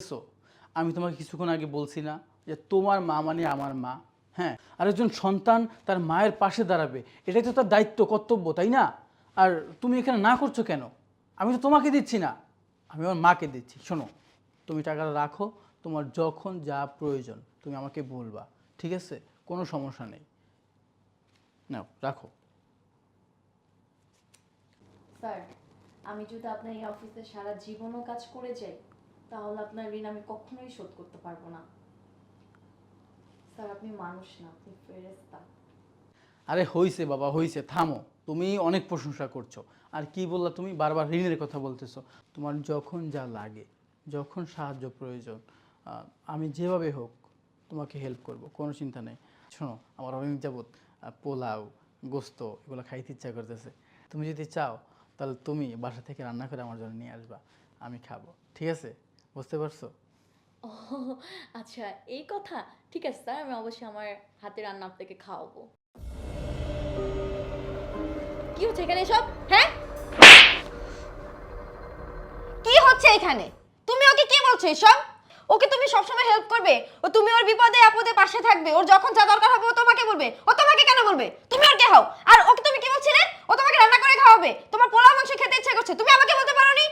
দেখছো, আমি তোমাকে কিছুক্ষণ আগে বলছি না যে তোমার মা মানে আমার মা। হ্যাঁ, আর একজন সন্তান তার মায়ের পাশে দাঁড়াবে, এটাই তো তার দায়িত্ব, কর্তব্য, তাই না? আর তুমি এখানে না করছো কেন? আমি তো তোমাকে দিচ্ছি না, আমি আমার মাকে দিচ্ছি। শোনো, তুমি টাকাটা রাখো, তোমার যখন যা প্রয়োজন তুমি আমাকে বলবা, ঠিক আছে? কোনো সমস্যা নেই, নাও রাখো। স্যার, আমি যদি আপনার এই অফিসে সারা জীবনও কাজ করে যাই তাহলে আপনার ঋণ আমি কখনোই শোধ করতে পারবো না। স্যার, আপনি মানুষ না, আপনি ফেরেশতা। আরে হইছে বাবা, হইছে, থামো। তুমি অনেক প্রশংসা করছো। আর কি বললা তুমি? বারবার ঋণের কথা বলতেছো। তোমার যখন যা লাগে, যখন সাহায্য প্রয়োজন, আমি যেভাবে হোক তোমাকে হেল্প করব, কোনো চিন্তা নেই। শোনো, আমার অনেক যাবত পোলাও, গোস্ত এগুলো খাইতে ইচ্ছা করতেছে। তুমি যদি চাও তাহলে তুমি বাসা থেকে রান্না করে আমার জন্য নিয়ে আসবা, আমি খাবো, ঠিক আছে? বুঝতে পারছো? ও আচ্ছা, এই কথা। ঠিক আছে স্যার, আমি অবশ্যই আমার হাতে রান্না আপনাকে খাওয়াবো। কি হচ্ছে এখানে এসব? হ্যাঁ, কি হচ্ছে এখানে? তুমি ওকে কি বলছো এসব? ওকে তুমি সবসময় হেল্প করবে, ও তুমি ওর বিপদে আপদে পাশে থাকবে, ওর যখন যা দরকার হবে ও তোমাকে বলবে। ও তোমাকে কেন বলবে? তুমি ওর কে হও? আর ওকে তুমি কি বলছিলে? ও তোমাকে রান্না করে খাওয়াবে, তোমার পোলাও মাংস খেতে ইচ্ছে করছে, তুমি আমাকে বলতে পারোনি?